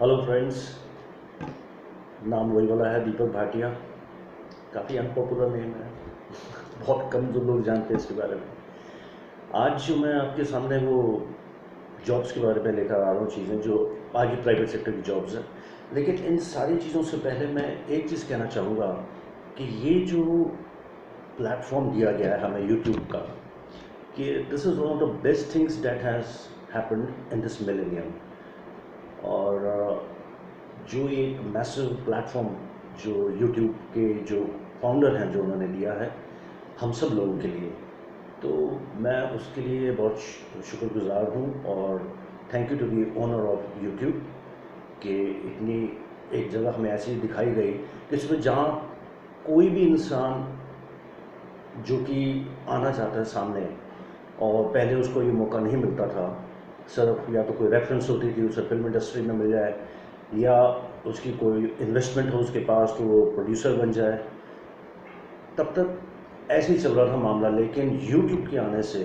Hello friends. नाम वही वाला है, दीपक भाटिया। काफ़ी अनपॉपुलर नेम है। बहुत कम जो लोग जानते हैं इसके बारे में। आज जो मैं आपके सामने वो जॉब्स के बारे में लेकर आ रहा हूँ, चीज़ें जो आगे प्राइवेट सेक्टर की जॉब्स हैं। लेकिन इन सारी चीज़ों से पहले मैं एक चीज़ कहना चाहूँगा कि ये जो प्लेटफॉर्म दिया गया है हमें यूट्यूब का, कि this is one of the best things that has happened in this millennium. और जो एक मैसिव प्लेटफॉर्म जो यूट्यूब के जो फाउंडर हैं जो उन्होंने दिया है हम सब लोगों के लिए, तो मैं उसके लिए बहुत शुक्रगुजार हूँ। और thank you to the owner of YouTube कि इतनी एक जगह हमें ऐसी दिखाई गई कि इसमें जहाँ कोई भी इंसान जो कि आना चाहता है सामने, और पहले उसको ये मौका नहीं मिलता था, सिर्फ या तो कोई रेफरेंस होती थी उसे फिल्म इंडस्ट्री में मिल जाए, या उसकी कोई इन्वेस्टमेंट हो उसके पास तो वो प्रोड्यूसर बन जाए, तब तक ऐसे ही चल रहा था मामला। लेकिन यूट्यूब के आने से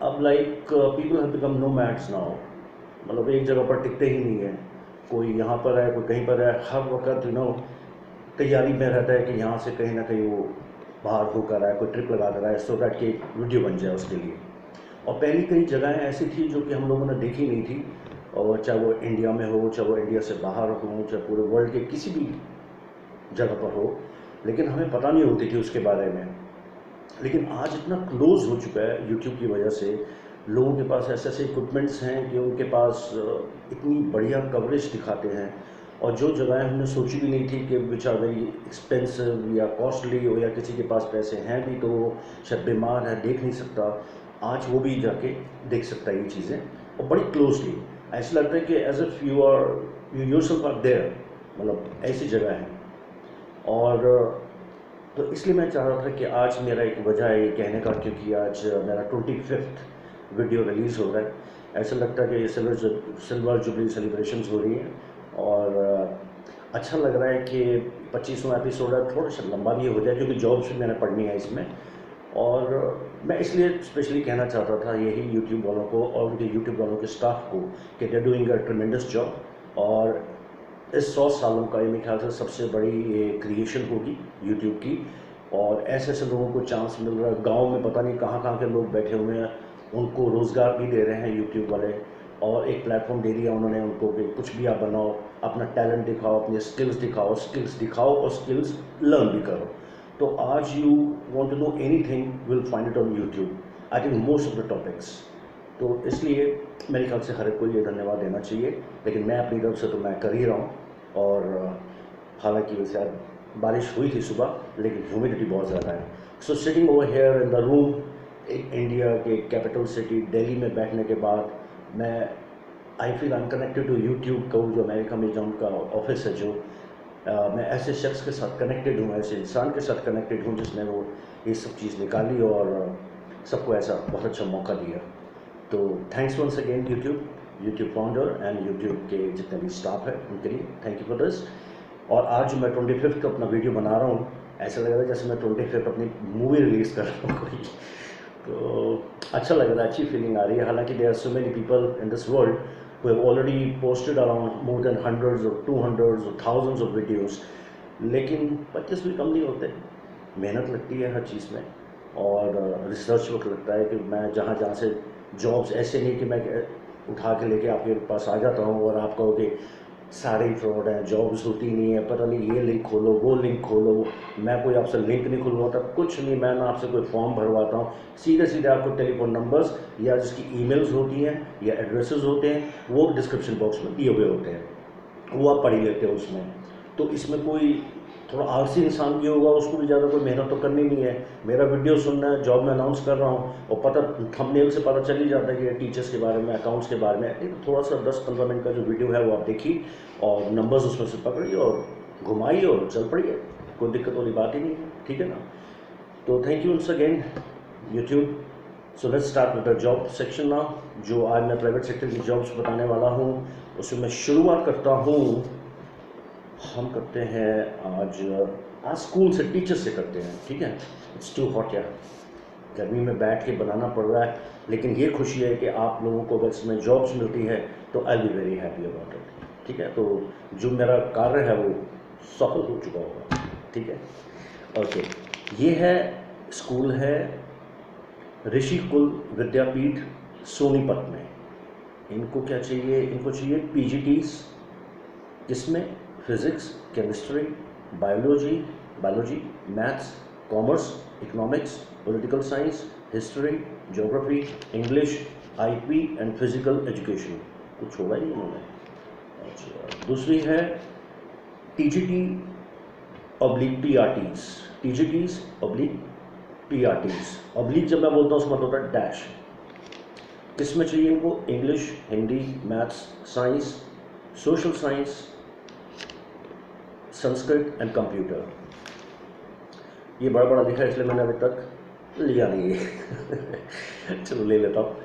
अब like people have become nomads now. मतलब एक जगह पर टिकते ही नहीं है, कोई यहाँ पर है कोई कहीं पर है, हर वक्त तैयारी में रहता है कि यहाँ से कहीं ना कहीं वो बाहर होकर आए, कोई ट्रिप लगा कर आए, सो दैट कि एक वीडियो बन जाए उसके लिए। और पहली कई जगहें ऐसी थी जो कि हम लोगों ने देखी नहीं थी, और चाहे वो इंडिया में हो, चाहे वो इंडिया से बाहर हो, चाहे पूरे वर्ल्ड के किसी भी जगह पर हो, लेकिन हमें पता नहीं होती थी उसके बारे में। लेकिन आज इतना क्लोज हो चुका है यूट्यूब की वजह से, लोगों के पास ऐसे ऐसे इक्विपमेंट्स हैं कि उनके पास इतनी बढ़िया कवरेज दिखाते हैं। और जो जगहें हमने सोची भी नहीं थी कि विच आर वेरी एक्सपेंसिव या कॉस्टली हो, या किसी के पास पैसे हैं भी तो वो शायद बीमार है देख नहीं सकता, आज वो भी जाके देख सकता है ये चीज़ें, और बड़ी क्लोजली। ऐसा लगता है कि as if you yourself are there, मतलब ऐसी जगह है। और तो इसलिए मैं चाह रहा था कि आज मेरा एक वजह है ये कहने का, क्योंकि आज मेरा 25th वीडियो रिलीज़ हो रहा है। ऐसा लगता है कि ये सिल्वर जुबली सेलिब्रेशंस हो रही हैं, और अच्छा लग रहा है कि 25वां एपिसोड है, थोड़ा सा लंबा भी हो जाए क्योंकि जॉब्स भी मैंने पढ़नी है इसमें। और मैं इसलिए स्पेशली कहना चाहता था यही यूट्यूब वालों को और उनके यूट्यूब वालों के स्टाफ को कि दे डूइंग अ ट्रेमेंडस जॉब। और इस 100 सालों का ये मेरे ख्याल से सबसे बड़ी ये क्रिएशन होगी यूट्यूब की। और ऐसे ऐसे लोगों को चांस मिल रहा है, गांव में पता नहीं कहाँ कहाँ के लोग बैठे हुए हैं, उनको रोज़गार भी दे रहे हैं यूट्यूब वाले। और एक प्लेटफॉर्म दे दिया उन्होंने उनको कि कुछ भी आप बनाओ, अपना टैलेंट दिखाओ, अपनी स्किल्स दिखाओ और स्किल्स लर्न भी करो। तो आज you want to know anything will find it on YouTube, I think most of the topics. तो इसलिए मेरे ख्याल से हर एक को ये धन्यवाद देना चाहिए। लेकिन मैं अपनी तरफ से तो मैं कर ही रहा हूँ। और हालांकि वैसे आज बारिश हुई थी सुबह, लेकिन ह्यूमिडिटी बहुत ज़्यादा है। So sitting over here in the room, India के कैपिटल सिटी दिल्ली में बैठने के बाद मैं I feel I am connected to YouTube का, जो अमेरिका में जो उनका ऑफिस है, जो मैं ऐसे शख्स के साथ कनेक्टेड हूँ, ऐसे इंसान के साथ कनेक्टेड हूँ जिसने वो ये सब चीज़ निकाली और सबको ऐसा बहुत अच्छा मौका दिया। तो thanks once again YouTube founder and YouTube के जितने भी स्टाफ है उनके लिए थैंक यू फॉर दिस। और आज जो मैं 25th का अपना वीडियो बना रहा हूँ, ऐसा लग रहा है जैसे मैं 25th अपनी मूवी रिलीज़ कर रहा हूँ कोई। तो अच्छा लग रहा है, अच्छी फीलिंग आ रही है। हालांकि there are so many people in this world who have already posted around more than hundreds or 200s or thousands of videos, लेकिन 25 भी कम नहीं होते। मेहनत लगती है हर चीज़ में, और रिसर्च वक्त लगता है कि मैं जहाँ जहाँ से जॉब्स, ऐसे नहीं कि मैं उठा के लेके आपके पास आ जाता हूँ और आप कहोगे सारे ही फ्रॉड हैं, जॉब्स होती नहीं है, पता नहीं ये लिंक खोलो वो लिंक खोलो। मैं कोई आपसे लिंक नहीं खुलवाता, कुछ नहीं। मैं ना आपसे कोई फॉर्म भरवाता हूँ, सीधे सीधे आपको टेलीफोन नंबर्स या जिसकी ईमेल्स होती हैं या एड्रेसेस होते हैं वो डिस्क्रिप्शन बॉक्स में दिए हुए होते हैं, वो आप पढ़ ही लेते हो उसमें। तो इसमें कोई थोड़ा आलसी इंसान भी होगा, उसको भी ज़्यादा कोई मेहनत तो करनी नहीं है। मेरा वीडियो सुनना है, जॉब में अनाउंस कर रहा हूँ, और पता थंबनेल से पता चल ही जाता है कि टीचर्स के बारे में, अकाउंट्स के बारे में। नहीं तो थोड़ा सा 10-15 मिनट का जो वीडियो है वो आप देखिए और नंबर्स उसमें से पकड़िए और घुमाइए और चल पड़िए, कोई दिक्कत वाली बात ही नहीं है, ठीक है ना। तो thank you once again YouTube. So let's start with the job section now. जो आज मैं प्राइवेट सेक्टर की जॉब्स बताने वाला हूँ उसमें मैं शुरुआत करता हूँ, हम करते हैं आज स्कूल से, टीचर से करते हैं, ठीक है। इट्स टू हॉट यार, गर्मी में बैठ के बनाना पड़ रहा है, लेकिन ये खुशी है कि आप लोगों को अगर इसमें जॉब्स मिलती है तो I be very happy about it. ठीक है, तो जो मेरा कार्य है वो सफल हो चुका होगा। ठीक है, ओके। ये है स्कूल है ऋषिकुल विद्यापीठ सोनीपत में। इनको क्या चाहिए, इनको चाहिए पीजीटीज, इसमें physics, chemistry, biology, maths, commerce, economics, political science, history, geography, English, IP and physical education. कुछ होगा ही नहीं उन्होंने। अच्छा, दूसरी है TGT oblique PRTs, TGTs oblique PRTs. Oblique जब मैं बोलता हूँ उसका मतलब होता है डैश। किसमें चाहिए इनको, English, Hindi, maths, science, social science, Sanskrit and computer. ये बड़ा बड़ा लिखा है इसलिए मैंने अभी तक लिया नहीं है चलो ले लेता हूँ।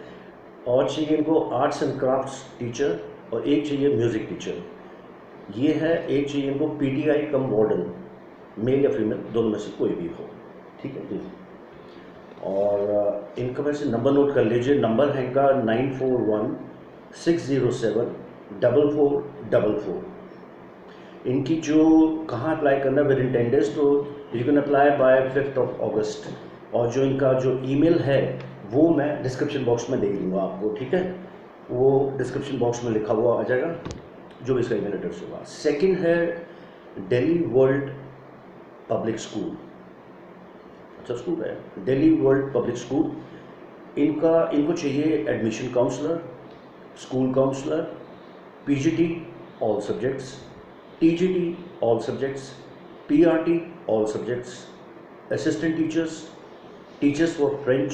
और चाहिए इनको आर्ट्स एंड क्राफ्ट्स टीचर और एक चाहिए म्यूज़िक टीचर। ये है, एक चाहिए इनको पीटीआई कम वार्डन, मेल या फीमेल दोनों में से कोई भी हो। ठीक है जी। और इनका वैसे नंबर नोट कर लीजिए। नंबर है इनका 9416074444। इनकी जो कहाँ अप्लाई करना है विद इन 10 डेज, तो यू कैन अप्लाई बाय 5 अगस्त। और जो इनका जो ईमेल है वो मैं डिस्क्रिप्शन बॉक्स में दे दूँगा आपको। ठीक है, वो डिस्क्रिप्शन बॉक्स में लिखा हुआ आ जाएगा जो भी इसका ईमेल एड्रेस होगा। सेकंड है दिल्ली वर्ल्ड पब्लिक स्कूल। अच्छा स्कूल है, दिल्ली वर्ल्ड पब्लिक स्कूल। इनको चाहिए admission counsellor, school counsellor, PGT all subjects, TGT all subjects, PRT all subjects, assistant teachers, teachers for French,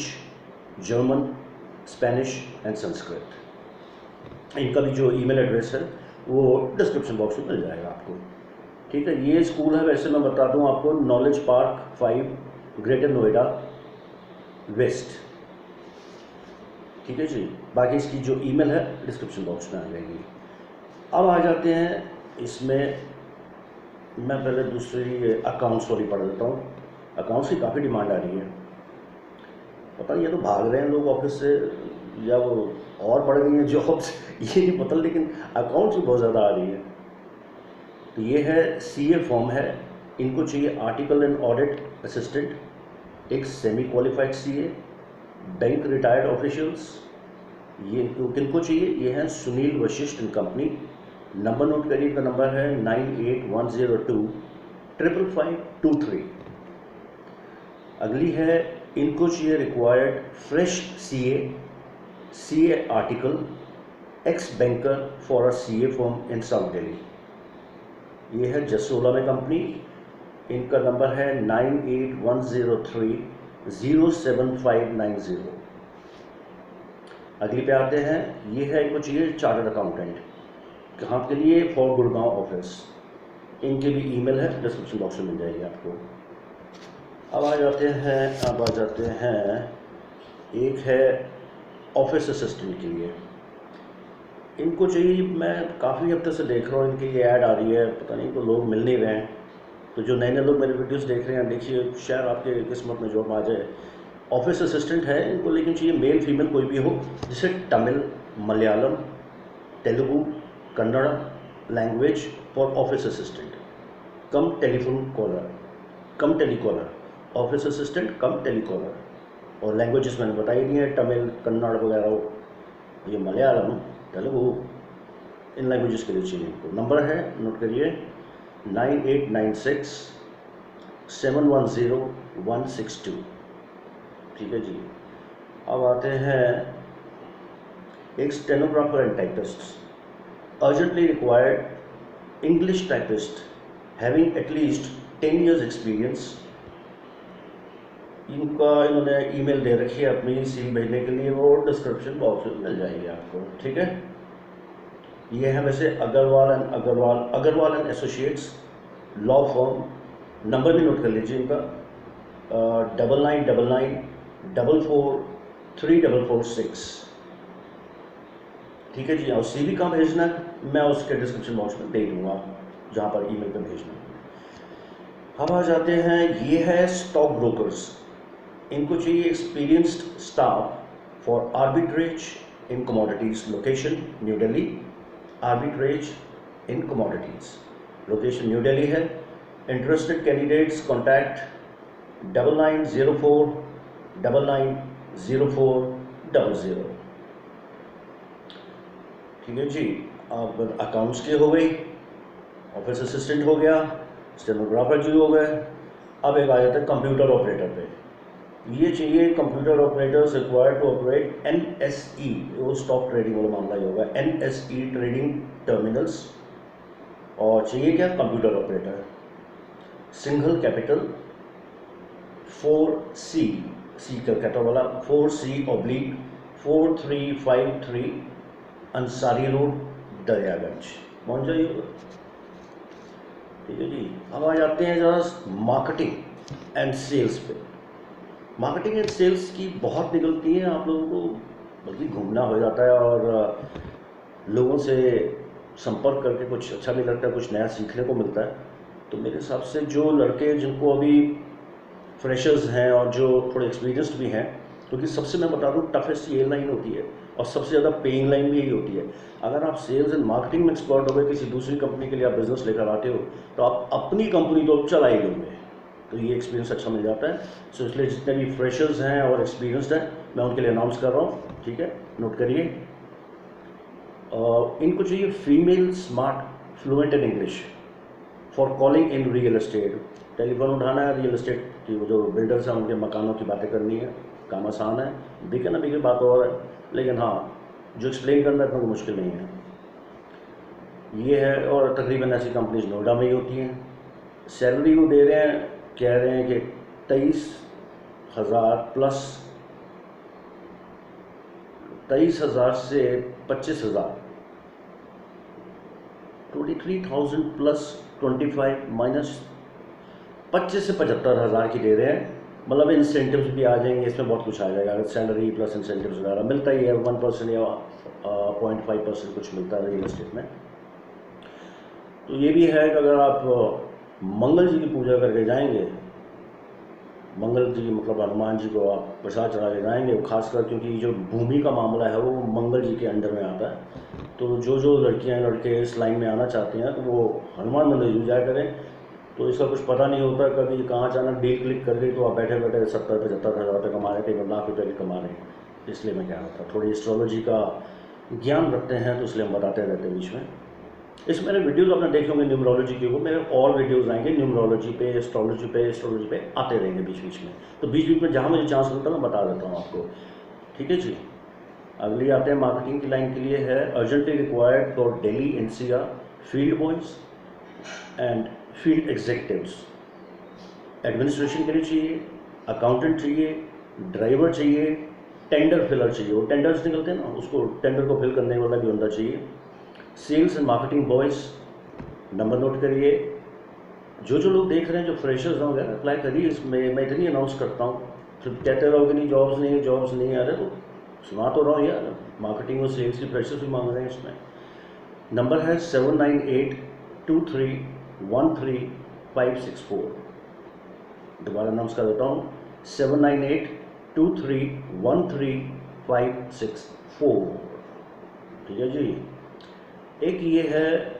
German, Spanish and Sanskrit. इनका भी जो email address है वो डिस्क्रिप्शन बॉक्स में मिल जाएगा आपको। ठीक है, ये स्कूल है, वैसे मैं बता दूं आपको, knowledge park 5, greater Noida west. ठीक है जी, बाकी इसकी जो ईमेल है डिस्क्रिप्शन बॉक्स में आ जाएगी। अब आ जाते हैं इसमें, मैं पहले दूसरी अकाउंट्स वाली पढ़ देता हूँ। अकाउंट्स की काफ़ी डिमांड आ रही है, पता नहीं ये तो भाग रहे हैं लोग ऑफिस से या वो और बढ़ गई हैं जॉब्स ये नहीं पता, लेकिन अकाउंट्स की बहुत ज़्यादा आ रही है। तो ये है सीए फॉर्म है, इनको चाहिए आर्टिकल एंड ऑडिट असिस्टेंट, एक semi qualified CA, bank retired officials. ये किनको चाहिए, ये है Sunil Vashishtha and company. Number note करिए, का नंबर है 9810255523। अगली है, इनको चाहिए required fresh CA article, x banker for a CA form in south Delhi. ये है जसोला में कंपनी। इनका नंबर है 9810307590। अगली पे आते हैं, ये है, इनको चाहिए चार्टर्ड अकाउंटेंट, कहाँ के लिए, फॉर गुड़गांव ऑफिस। इनके भी ईमेल है, डिस्क्रिप्शन बॉक्स में मिल जाएगी आपको। अब आ जाते हैं एक है ऑफिस असिस्टेंट के लिए। इनको चाहिए, मैं काफ़ी हफ्ते से देख रहा हूँ इनकी ये ऐड आ रही है, पता नहीं तो लोग मिल नहीं रहे हैं। तो जो नए नए लोग मेरे वीडियोस देख रहे हैं, देखिए शायद आपके किस्मत में जॉब आ जाए। ऑफिस असिस्टेंट है इनको, लेकिन चाहिए मेल फीमेल कोई भी हो, जिसे Tamil, Malayalam, Telugu, Kannada language for office assistant, come telecaller, office assistant come telecaller. और लैंग्वेजेस मैंने बताई दी हैं, तमिल, कन्नड़ वगैरह, ये मलयालम, तेलुगु, इन लैंग्वेजेस के लिए चाहिए इनको। नंबर है, नोट करिए, 9896710162। ठीक है जी। अब आते हैं एक stenographer and typist, urgently required English typist having at least 10 years experience. इन्होंने ईमेल दे रखी है अपनी सीवी भेजने के लिए, वो डिस्क्रिप्शन बॉक्स में मिल जाएगी आपको। ठीक है, ये है वैसे Agarwal and associates law firm. Number भी नोट कर लीजिए इनका, 9999444346। ठीक है जी। और सीवी कहाँ भेजना है, मैं उसके डिस्क्रिप्शन बॉक्स में दे दूँगा, जहाँ पर ईमेल पे भेजना है। अब आ जाते हैं, ये है स्टॉक ब्रोकर्स। इनको चाहिए experienced staff for arbitrage in commodities, location new Delhi, arbitrage in commodities. Location New Delhi है. Interested candidates contact 9904 990400. ठीक है जी. अब अकाउंट्स के हो गई, ऑफिस असिस्टेंट हो गया, स्टेनोग्राफर जी हो गए. अब एक आ जाता है कंप्यूटर ऑपरेटर पे. ये चाहिए computer operators required to operate NSE, वो स्टॉक ट्रेडिंग वाला मामला ही होगा, NSE ट्रेडिंग टर्मिनल्स. और चाहिए क्या? Computer operator. Single capital 4C, सी कलकत्ता वाला 4C/4353 अंसारी रोड, दरियागंज. पहुँच जाइए. ठीक है जी. अब आ जाते हैं जरा मार्केटिंग एंड सेल्स पे. मार्केटिंग एंड सेल्स की बहुत निकलती है आप लोगों को, बल्कि घूमना हो जाता है और लोगों से संपर्क करके कुछ अच्छा भी लगता है, कुछ नया सीखने को मिलता है. तो मेरे हिसाब से जो लड़के जिनको अभी फ्रेशर्स हैं और जो थोड़े एक्सपीरियंस्ड भी हैं, क्योंकि सबसे मैं बता दूं टफेस्ट ये लाइन होती है और सबसे ज़्यादा पेइंग लाइन भी यही होती है. अगर आप सेल्स एंड मार्केटिंग में एक्सपर्ट हो गए, किसी दूसरी कंपनी के लिए आप बिजनेस लेकर आते हो, तो आप अपनी कंपनी तो चला ही लोगे. तो ये एक्सपीरियंस अच्छा मिल जाता है. सो इसलिए जितने भी फ्रेशर्स हैं और एक्सपीरियंस्ड हैं, मैं उनके लिए अनाउंस कर रहा हूँ. ठीक है, नोट करिए. इनको चाहिए female smart fluent in English for calling in real estate. Telephone उठाना है, रियल एस्टेट की जो बिल्डर्स हैं उनके मकानों की बातें करनी है. काम आसान है, बिके ना बिके बात और है, लेकिन हाँ जो एक्सप्लेन करना है इतना मुश्किल नहीं है. ये है. और तकरीबन ऐसी कंपनीज नोएडा में ही होती हैं. सैलरी वो दे रहे हैं, कह रहे हैं कि 23,000 प्लस 23,000 से 25,000, 23,000 प्लस 25 माइनस 25 से 75,000 की दे रहे हैं. मतलब इंसेंटिव्स भी आ जाएंगे, इसमें बहुत कुछ आ जाएगा. अगर सैलरी प्लस इंसेंटिव्स वगैरह मिलता ही है, 1% या 0.5% कुछ मिलता है रियल एस्टेट में. तो ये भी है कि अगर आप मंगल जी की पूजा करके जाएंगे, मंगल जी मतलब हनुमान जी को आप प्रसाद चढ़ा के जाएंगे, खासकर क्योंकि जो भूमि का मामला है वो मंगल जी के अंडर में आता है. तो जो लड़कियां लड़के इस लाइन में आना चाहते हैं तो वो हनुमान मंदिर जरूर जाया करें. तो इसका कुछ पता नहीं होता, कभी कहाँ अचानक डील क्लिक कर गई तो आप बैठे बैठे 70-75 हज़ार रुपये कमा रहे थे, कई लाख रुपये भी कमा रहे हैं. इसलिए मैं कह रहा था थोड़ी एस्ट्रोलॉजी का ज्ञान रखते हैं, तो इसलिए हम बताते रहते हैं बीच में. इस मेरे वीडियोज़ आपने देखे होंगे न्यूमरोलॉजी के, वो मेरे और वीडियोज़ आएंगे न्यूमरोलॉजी पे, एस्ट्रोलॉजी पे आते रहेंगे बीच बीच में. तो बीच बीच में जहाँ मुझे चांस मिलता है मैं बता देता हूँ आपको. ठीक है जी. अगली आते हैं मार्केटिंग की लाइन के लिए है urgently required for Delhi NCR field boys and field executives. Administration के लिए चाहिए, अकाउंटेंट चाहिए, ड्राइवर चाहिए, टेंडर फिलर चाहिए. वो टेंडर्स निकलते हैं ना, उसको टेंडर को फिल करने वाला भी बंदा चाहिए. Sales and marketing boys. Number note करिए. जो लोग देख रहे हैं, जो फ्रेशर्स होंगे, अप्लाई करिए. इसमें मैं इतनी अनाउंस करता हूँ, फिर कहते रहोगे नहीं जॉब्स नहीं आ रहे. तो सुना तो रहा हूँ यार, मार्केटिंग और सेल्स की फ्रेशर्स भी मांग रहे हैं इसमें. नंबर है 7982313564. दोबारा अनाउंस कर देता हूँ, 7982313564. ठीक है जी. एक ये है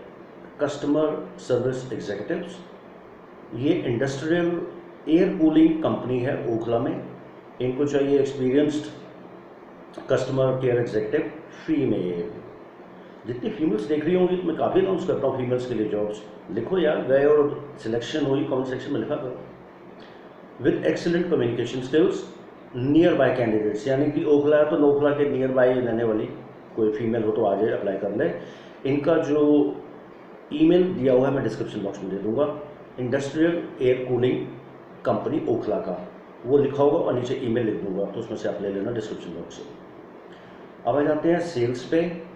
कस्टमर सर्विस एग्जीक्यूटिव्स. ये इंडस्ट्रियल एयर कूलिंग कंपनी है ओखला में. इनको चाहिए experienced customer care executive female. जितनी फीमेल्स देख रही होंगी तो मैं काफ़ी अनाउंस करता हूँ फीमेल्स के लिए जॉब्स. लिखो यार, गए और सिलेक्शन हुई, कमेंट सेक्शन में लिखा करो. With excellent communication skills, near by candidates. यानी कि ओखला है तो ओखला के नियर बाय रहने वाली कोई फीमेल हो तो आ जाए, अप्लाई कर ले. इनका जो ईमेल दिया हुआ है मैं डिस्क्रिप्शन बॉक्स में दे दूंगा. Industrial air cooling company Okhla का वो लिखा होगा और नीचे ईमेल लिख दूंगा, तो उसमें से आप ले लेना डिस्क्रिप्शन बॉक्स से. अब आ जाते हैं सेल्स पे.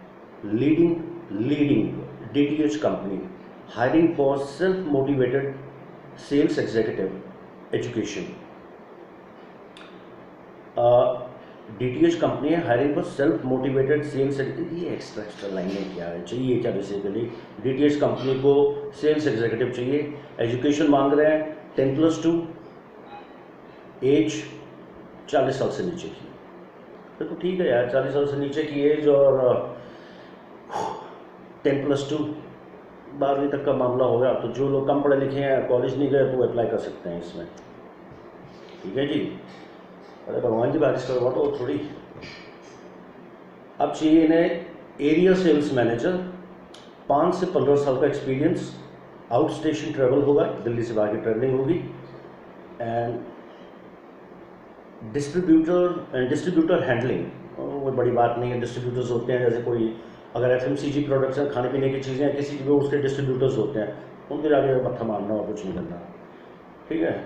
Leading DTH company hiring for self motivated sales executive education. DTH company है, hiring for self motivated sales. ये एक्स्ट्रा लाइनें क्या है, चाहिए क्या बेसिकली. DTH कंपनी को सेल्स एग्जीक्यूटिव चाहिए. एजुकेशन मांग रहे हैं 10+2, एज 40 साल से नीचे की. तो ठीक है यार, 40 साल से नीचे की एज और 10+2 12वीं तक का मामला होगा, तो जो लोग कम पढ़े लिखे हैं, कॉलेज नहीं गए, तो वो अप्लाई कर सकते हैं इसमें। ठीक है जी। अरे भगवान जी बारिश करवा तो थोड़ी। अब चाहिए इन्हें एरिया सेल्स मैनेजर, 5 से 15 साल का एक्सपीरियंस, आउट स्टेशन ट्रेवल होगा, दिल्ली से बाहर की ट्रेवलिंग होगी, एंड डिस्ट्रीब्यूटर हैंडलिंग, वो बड़ी बात नहीं है। डिस्ट्रीब्यूटर्स होते हैं, जैसे कोई अगर FMCG प्रोडक्ट्स हैं, खाने पीने की चीज़ें हैं, किसी भी उसके डिस्ट्रीब्यूटर्स होते हैं, उनके जाके मत्था मारना और कुछ नहीं करना। ठीक है,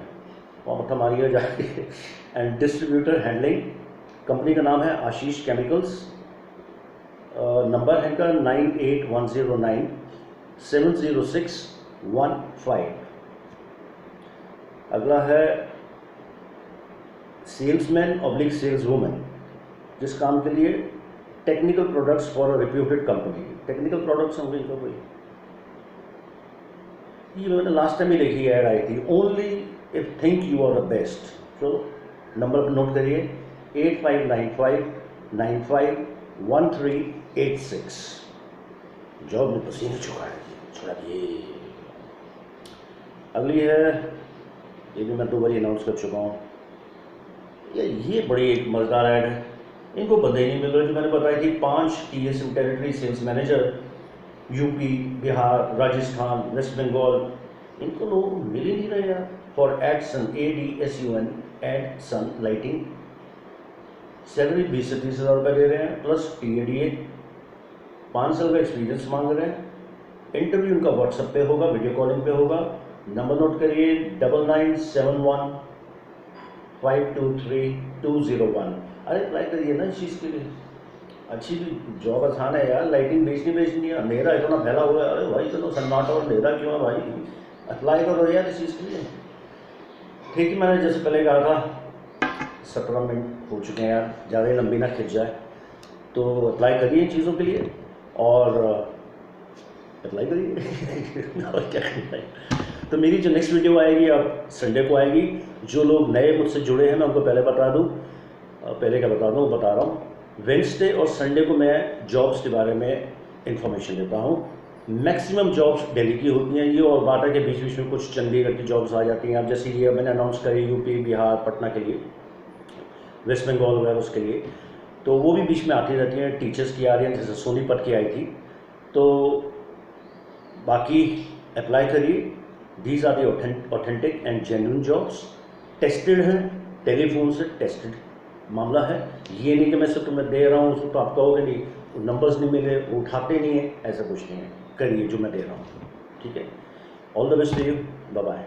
वहाँ मत्था मारिए जाके। एंड डिस्ट्रीब्यूटर हैंडलिंग, कंपनी का नाम है आशीष केमिकल्स, नंबर है इनका 9810970615। अगला है सेल्समैन ऑब्लिक सेल्स वूमेन, जिस काम के लिए technical products for a reputed company. Technical products होंगे इनका कोई, ये मैंने लास्ट टाइम ही देखी ऐड आई थी, only if think you are the best. तो नंबर नोट करिए 8595951386। जॉब में पसीने छुड़ा दिए। अगली है, ये भी मैं 2 बार अनाउंस कर चुका हूँ, ये बड़ी एक मज़ेदार ऐड है, इनको बंदे ही नहीं मिल रहे। जो मैंने बताई थी 5 TSM territory sales manager, UP, Bihar, Rajasthan, West Bengal, इनको लोग मिल ही नहीं रहे यार। For Adsun, ADSUN, Adsun lighting, salary 20 से 30 हज़ार रुपये दे रहे हैं, प्लस TADA, 5 साल का एक्सपीरियंस मांग रहे हैं। इंटरव्यू उनका व्हाट्सएप पे होगा, वीडियो कॉलिंग पे होगा। नंबर नोट करिए 9971523201। अरे अप्लाई करिए ना इस चीज़ के लिए, अच्छी जॉब आसान है यार। लाइटिंग बेचनी है, अंधेरा इतना फैला हुआ है। अरे भाई चलो सन्नाटा और अंधेरा क्यों है भाई, अप्लाई करो यार इस चीज़ के लिए। ठीक है, मैंने जैसे पहले कहा था 17 मिनट हो चुके हैं यार, ज़्यादा लंबी ना खिंच जाए, तो अप्लाई करिए इन चीज़ों के लिए और अप्लाई करिए। और क्या करना है। तो मेरी जो नेक्स्ट वीडियो आएगी अब संडे को आएगी। जो लोग नए मुझसे जुड़े हैं मैं उनको पहले बता दूँ, बता रहा हूँ, वेडनेसडे और संडे को मैं जॉब्स के बारे में इंफॉर्मेशन देता हूँ। मैक्सिमम जॉब्स दिल्ली की होती हैं ये, और बात है कि बीच बीच में कुछ चंडीगढ़ की जॉब्स आ जाती हैं। अब जैसे ये मैंने अनाउंस करी यूपी, बिहार, पटना के लिए, वेस्ट बंगाल वगैरह उसके लिए, तो वो भी बीच में आती रहती हैं। टीचर्स की आ रही हैं, जैसे सोनीपत की आई थी। तो बाकी अप्लाई करिए। These are the authentic and genuine jobs, tested हैं, टेलीफोन से टेस्टेड मामला है। ये नहीं कि मैं सिर्फ तुम्हें दे रहा हूँ, उसको तो आप कहोगे नहीं, नंबर्स नहीं मिले, वो उठाते नहीं है, ऐसा कुछ नहीं है। करिए जो मैं दे रहा हूँ। ठीक है, all the best to you, bye bye.